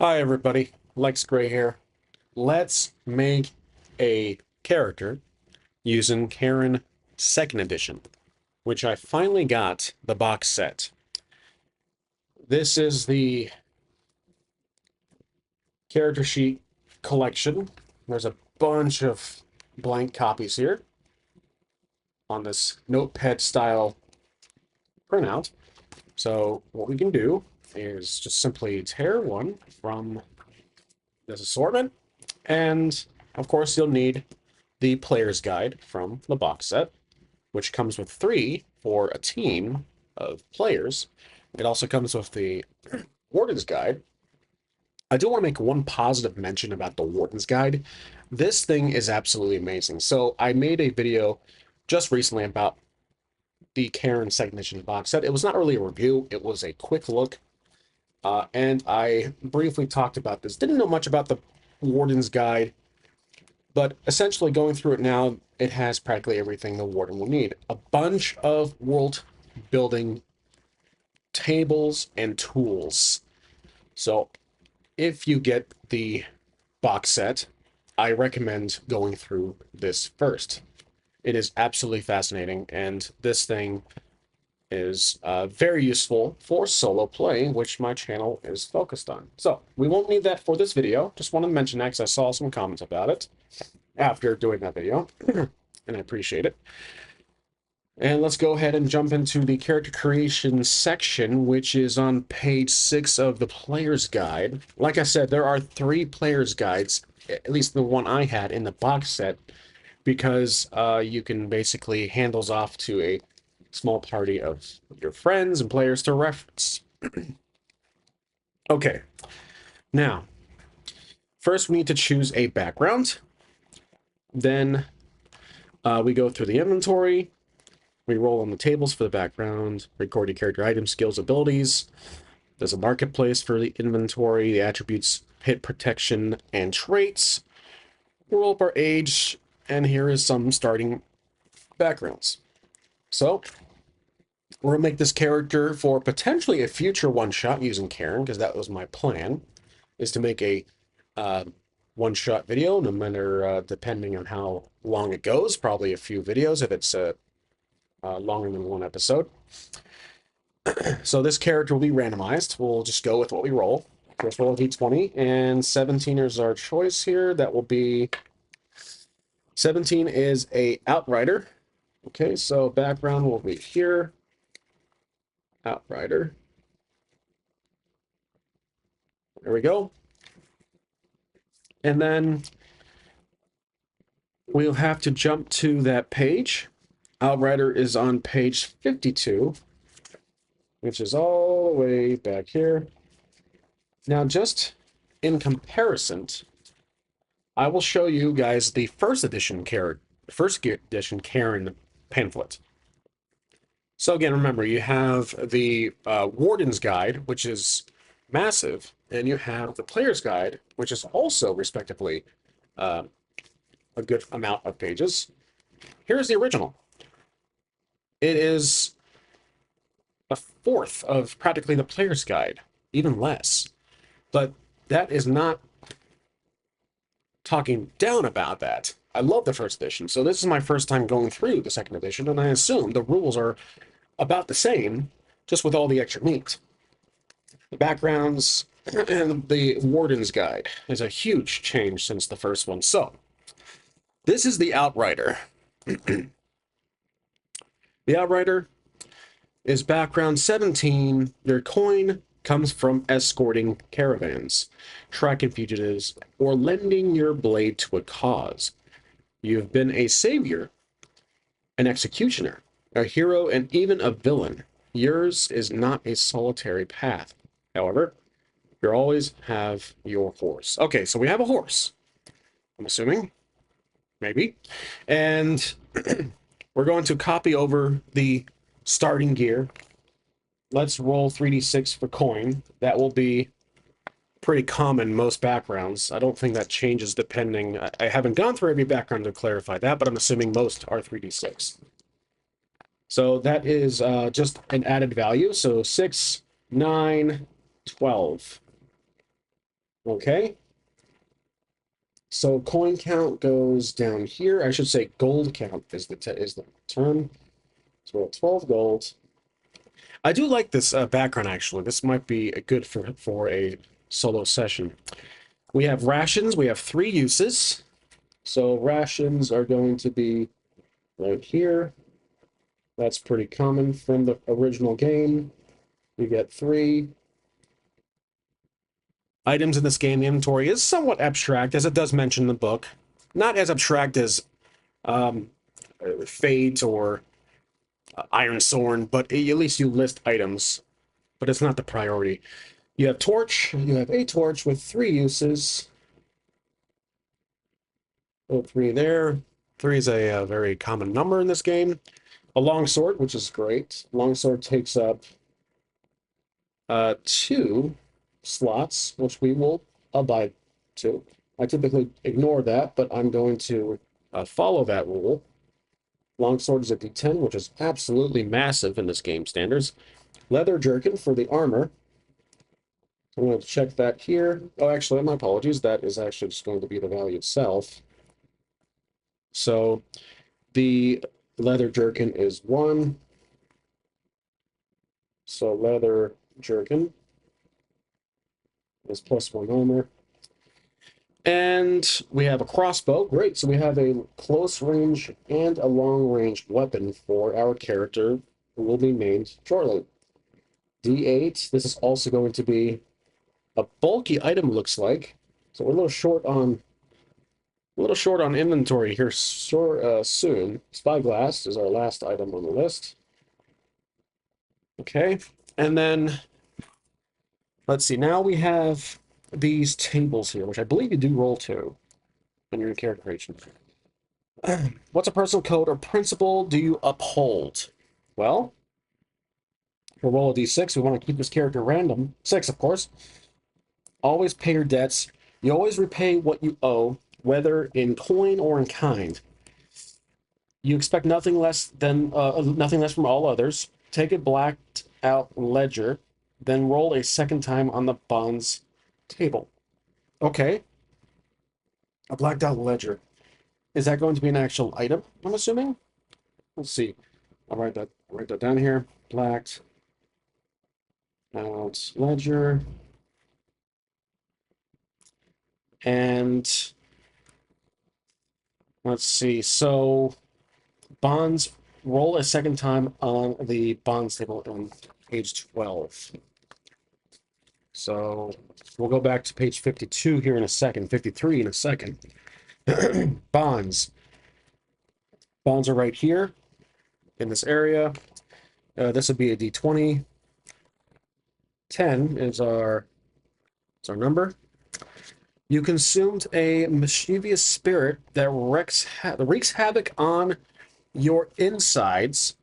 Hi everybody, Lex Gray here. Let's make a character using Cairn 2nd edition, which I finally got the box set. This is the character sheet collection. There's a bunch of blank copies here on this notepad style printout. So what we can do is just simply tear one from this assortment, and of course you'll need the player's guide from the box set, which comes with 3 for a team of players. It also comes with the Warden's Guide. I do want to make one positive mention about the Warden's Guide. This thing is absolutely amazing. So I made a video just recently about the Cairn 2nd edition box set. It was not really a review, it was a quick look. And I briefly talked about this. Didn't know much about the Warden's Guide, but essentially going through it now, it has practically everything the Warden will need. A bunch of world building tables and tools. So if you get the box set, I recommend going through this first. It is absolutely fascinating, and this thing is very useful for solo play, which my channel is focused on. So we won't need that for this video. Just want to mention that because I saw some comments about it after doing that video, and I appreciate it. And let's go ahead and jump into the character creation section, which is on page 6 of the player's guide. Like I said, there are 3 player's guides, at least the one I had in the box set, because you can basically hand those off to a small party of your friends and players to reference. Okay, now, first we need to choose a background. Then we go through the inventory. We roll on the tables for the background, record your character items, skills, abilities. There's a marketplace for the inventory, the attributes, hit protection, and traits. Roll up our age, and here is some starting backgrounds. So, we're going to make this character for potentially a future one-shot using Cairn, because that was my plan, is to make a one-shot video, no matter, depending on how long it goes, probably a few videos if it's longer than one episode. So this character will be randomized. We'll just go with what we roll. Let's roll a d20, and 17 is our choice here. That will be 17 is a outrider. Okay, so background will be here. Outrider. There we go. And then we'll have to jump to that page. Outrider is on page 52, which is all the way back here. Now, just in comparison, I will show you guys the first edition Cairn pamphlet. So again, remember, you have the Warden's Guide, which is massive, and you have the Player's Guide, which is also, respectively, a good amount of pages. Here's the original. It is a fourth of practically the Player's Guide, even less. But that is not talking down about that. I love the first edition, so this is my first time going through the second edition, and I assume the rules are about the same, just with all the extra meat. The backgrounds and the Warden's Guide is a huge change since the first one. So, this is the Outrider. The Outrider is background 17. Your coin comes from escorting caravans, tracking fugitives, or lending your blade to a cause. You've been a savior, an executioner, a hero, and even a villain. Yours is not a solitary path. However, you always have your horse. Okay, so we have a horse, I'm assuming. Maybe. And we're going to copy over the starting gear. Let's roll 3d6 for coin. That will be pretty common most backgrounds. I don't think that changes depending. I haven't gone through every background to clarify that, but I'm assuming most are 3d6. So that is just an added value. So 6, 9, 12. Okay. So coin count goes down here. I should say gold count is the term. So we're at 12 gold. I do like this background, actually. This might be good for a solo session. We have rations. We have 3 uses. So rations are going to be right here. That's pretty common from the original game. You get 3 items in this game. The inventory is somewhat abstract, as it does mention in the book. Not as abstract as um, Fate or Iron Sword, but at least you list items. But it's not the priority. You have torch. You have a torch with 3 uses. Oh, 3 there. 3 is a very common number in this game. A longsword, which is great. Longsword takes up 2 slots, which we will abide to. I typically ignore that, but I'm going to follow that rule. Longsword is a D10, which is absolutely massive in this game standards. Leather jerkin for the armor. I'm going to check that here. Oh, actually, my apologies. That is actually just going to be the value itself. So the leather jerkin is 1. So leather jerkin is +1 armor. And we have a crossbow. Great. So we have a close range and a long range weapon for our character who will be named shortly. D8. This is also going to be a bulky item, looks like. So we're a little short on inventory here soon. Spyglass is our last item on the list. Okay. And then let's see. Now we have these tables here, which I believe you do roll to when you're in character creation. What's a personal code or principle do you uphold? Well, we'll roll a d6. We want to keep this character random. 6, of course. Always pay your debts. You always repay what you owe, whether in coin or in kind. You expect nothing less from all others. Take a blacked out ledger, then roll a second time on the bonds table. Okay, a blacked out ledger. Is that going to be an actual item, I'm assuming? Let's see. I'll write that down here. Blacked out ledger. And let's see. So bonds, roll a second time on the bonds table on page 12. So we'll go back to page 52 here in a second, 53 in a second. Bonds. Bonds are right here in this area. This would be a D20. 10 is our number. You consumed a mischievous spirit that wreaks havoc on your insides,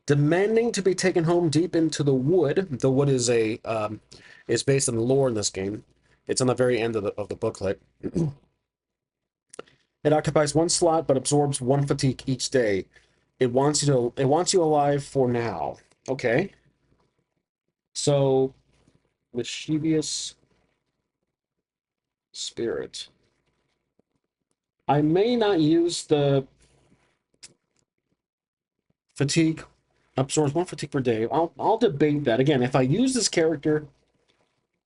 demanding to be taken home deep into the wood. The wood is is based on the lore in this game. It's on the very end of the booklet. It occupies 1 slot but absorbs 1 fatigue each day. It wants you alive for now. Okay. So mischievous spirit. I may not use the fatigue, absorbs 1 fatigue per day. I'll debate that. Again, if I use this character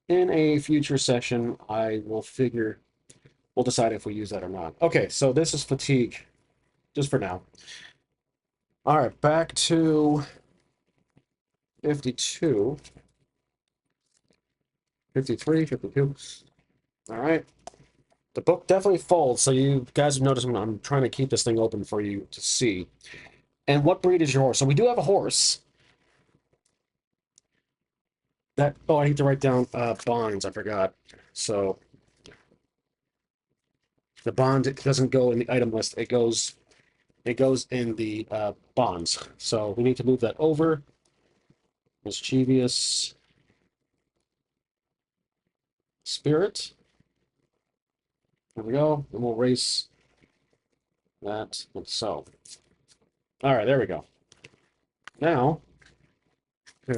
in a future session, we'll decide if we use that or not. Okay, so this is fatigue, just for now. All right, back to 52. 53, 52. All right. The book definitely folds, so you guys have noticed I'm trying to keep this thing open for you to see. And what breed is your horse? So we do have a horse. I need to write down bonds. I forgot. So the bond, it doesn't go in the item list. It goes in the bonds. So we need to move that over. Mischievous spirit. There we go. And we'll erase that like so. All right, there we go. Now,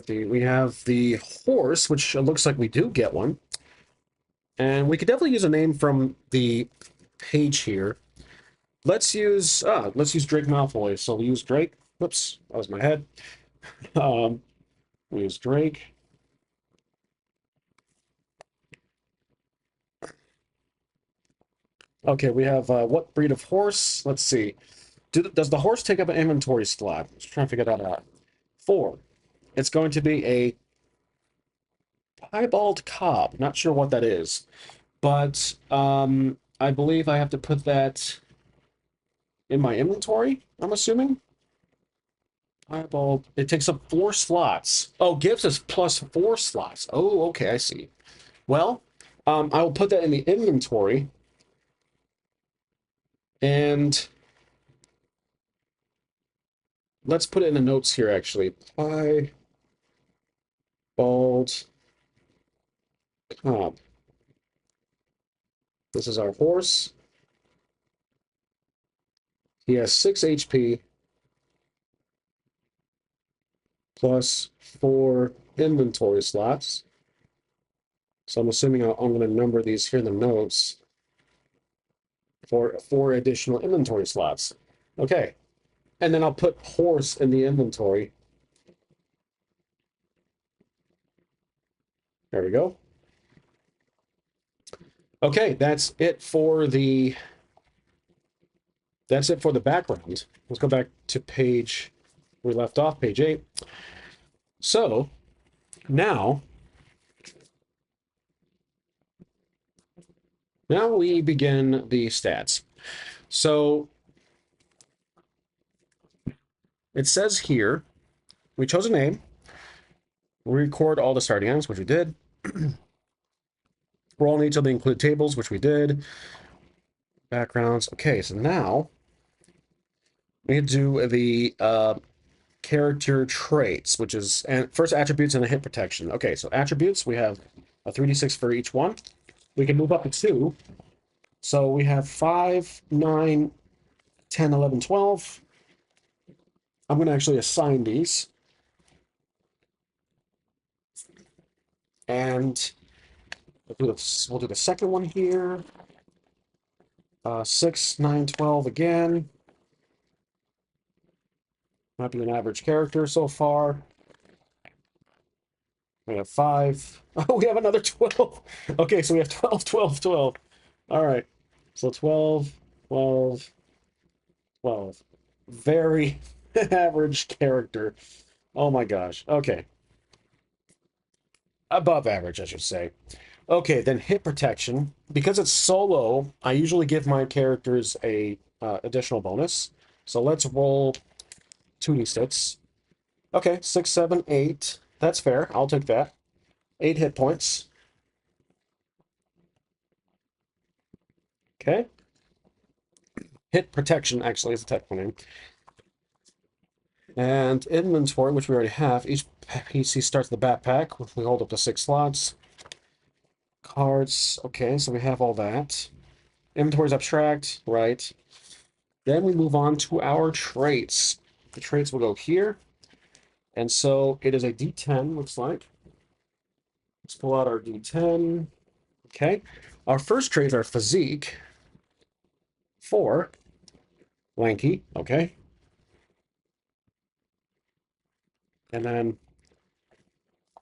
we have the horse, which looks like we do get one. And we could definitely use a name from the page here. Let's use Drake Malfoy. So we'll use Drake. Whoops, that was my head. We use Drake. Okay, we have what breed of horse? Let's see. Does the horse take up an inventory slot? Let's try and figure that out. 4. It's going to be a piebald cob. Not sure what that is, but I believe I have to put that in my inventory. I'm assuming. Piebald. It takes up 4 slots. Oh, gives us plus 4 slots. Oh, okay, I see. Well, I will put that in the inventory, and let's put it in the notes here. Actually, piebald cob. This is our horse. He has 6 HP plus 4 inventory slots. So I'm assuming I'm going to number these here in the notes for 4 additional inventory slots. Okay. And then I'll put horse in the inventory. There we go. Okay, that's it for the background. Let's go back to page we left off, page 8. So now we begin the stats. So it says here, we chose a name, we record all the starting items, which we did. Roll needs to include tables, which we did. Backgrounds. Okay, so now we do the character traits, which is first attributes and a hit protection. Okay, so attributes, we have a 3d6 for each one. We can move up to 2. So we have 5, 9, 10, 11, 12. I'm going to actually assign these. And we'll do the second one here. 6, 9, 12 again. Might be an average character so far. We have 5. Oh, we have another 12. Okay, so we have 12, 12, 12. All right. So 12, 12, 12. Very average character. Oh my gosh. Okay. Above average, I should say. Okay, then hit protection. Because it's solo, I usually give my characters a additional bonus. So let's roll 2d6. Okay, 6, 7, 8. That's fair. I'll take that. 8 hit points. Okay. Hit protection, actually, is the technical name. And inventory, which we already have. Each PC starts the backpack. We hold up to 6 slots. Cards. Okay, so we have all that. Inventory is abstract, right? Then we move on to our traits. The traits will go here. And so it is a D10, looks like. Let's pull out our D10. Okay. Our first traits are physique. 4. Lanky. Okay. And then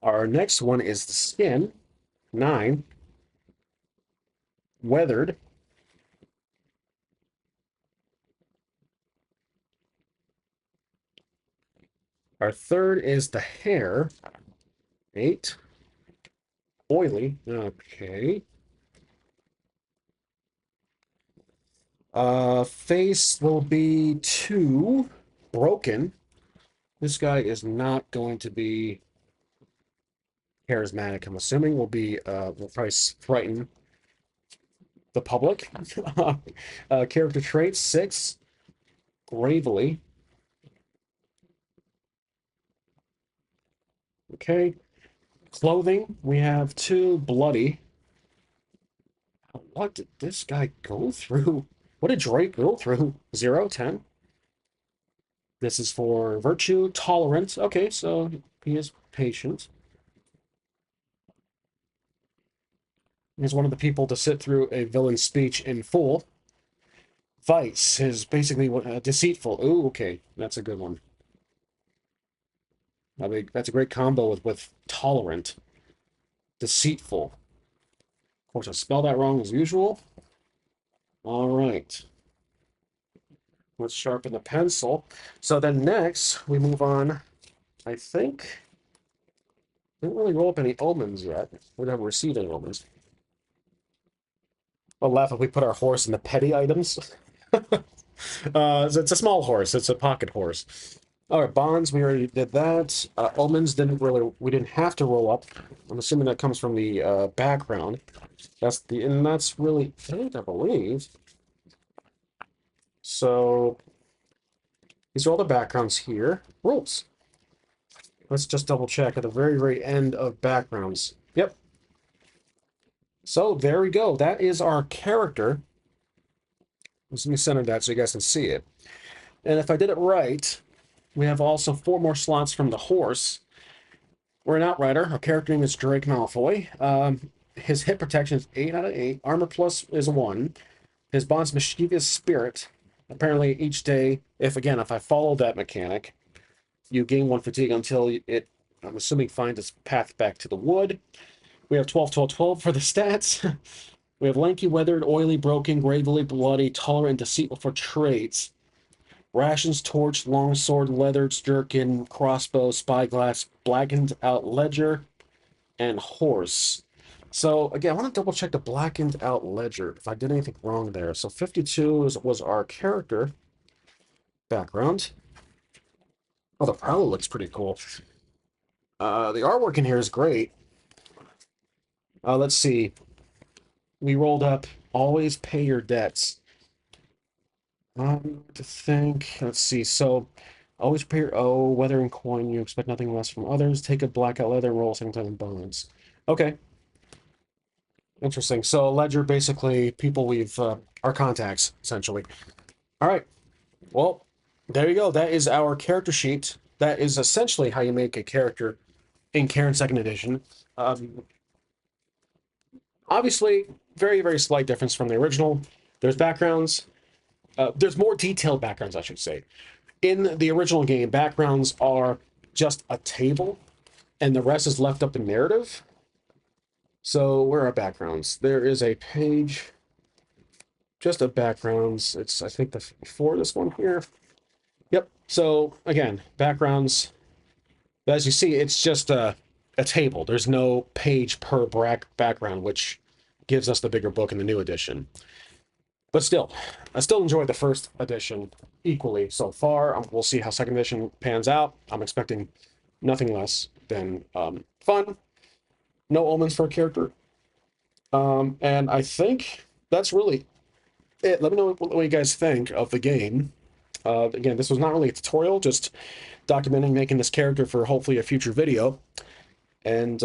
our next one is the skin. 9. Weathered. Our third is the hair. 8. Oily. Okay. Face will be 2. Broken. This guy is not going to be charismatic, I'm assuming. Will probably frighten the public. Character traits, 6. Gravely. Okay. Clothing, we have 2. Bloody. What did this guy go through? What did Drake go through? 0, 10. This is for virtue. Tolerant. Okay, so he is patient. He's one of the people to sit through a villain's speech in full. Vice is basically deceitful. Ooh, okay, that's a good one. I mean, that's a great combo with tolerant, deceitful. Of course, I spelled that wrong as usual. All right, let's sharpen the pencil. So then next we move on. I think didn't really roll up any omens yet. We haven't received any omens. I'll laugh if we put our horse in the petty items. It's a small horse. It's a pocket horse. All right, bonds. We already did that. Omens didn't really. We didn't have to roll up. I'm assuming that comes from the background. That's really it, I believe. So these are all the backgrounds here. Rules. Let's just double check at the very end of backgrounds. Yep. So there we go. That is our character. Let me center that so you guys can see it. And if I did it right, we have also 4 more slots from the horse. We're an outrider. Our character name is Drake Malfoy. His hit protection is 8 out of 8. Armor plus is 1. His bond's mischievous spirit. Apparently, each day, if I follow that mechanic, you gain 1 fatigue until it, I'm assuming, finds its path back to the wood. We have 12, 12, 12 for the stats. We have lanky, weathered, oily, broken, gravely bloody, tolerant, deceitful for traits. Rations, torch, longsword, leathered, jerkin, crossbow, spyglass, blackened out ledger, and horse. So again, I want to double check the blackened out ledger if I did anything wrong there. So 52 was our character background. Oh, the prowl looks pretty cool. The artwork in here is great. Let's see. We rolled up always pay your debts. To think. Let's see. So always pay your whether in coin you expect nothing less from others. Take a blackout leather and roll second time in bonds. Okay. Interesting. So ledger, basically people we've our contacts, essentially. All right. Well, there you go. That is our character sheet. That is essentially how you make a character in Cairn Second Edition. Obviously, very slight difference from the original. There's backgrounds. There's more detailed backgrounds, I should say. In the original game, backgrounds are just a table, and the rest is left up to narrative. So where are backgrounds? There is a page just of backgrounds. It's, I think, for this one here. Yep. So again, backgrounds. As you see, it's just a table. There's no page per background, which gives us the bigger book in the new edition. But still, I still enjoyed the first edition equally so far. We'll see how second edition pans out. I'm expecting nothing less than fun. No omens for a character. And I think that's really it. Let me know what you guys think of the game. Again, this was not really a tutorial, just documenting making this character for hopefully a future video. And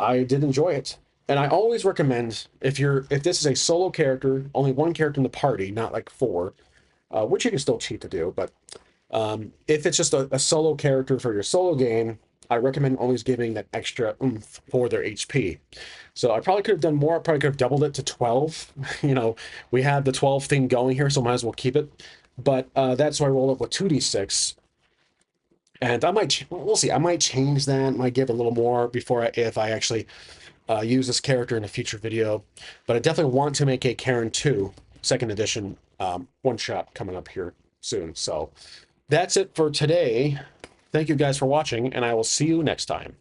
I did enjoy it. And I always recommend if this is a solo character, only 1 character in the party, not like 4, which you can still cheat to do, but if it's just a solo character for your solo game, I recommend always giving that extra oomph for their HP. So I probably could have done more. I probably could have doubled it to 12. You know, we have the 12 thing going here, so might as well keep it. But that's why I roll up with 2d6. And we'll see. I might change that, might give a little more if I actually use this character in a future video. But I definitely want to make a Cairn 2 second edition one-shot coming up here soon. So that's it for today. Thank you guys for watching, and I will see you next time.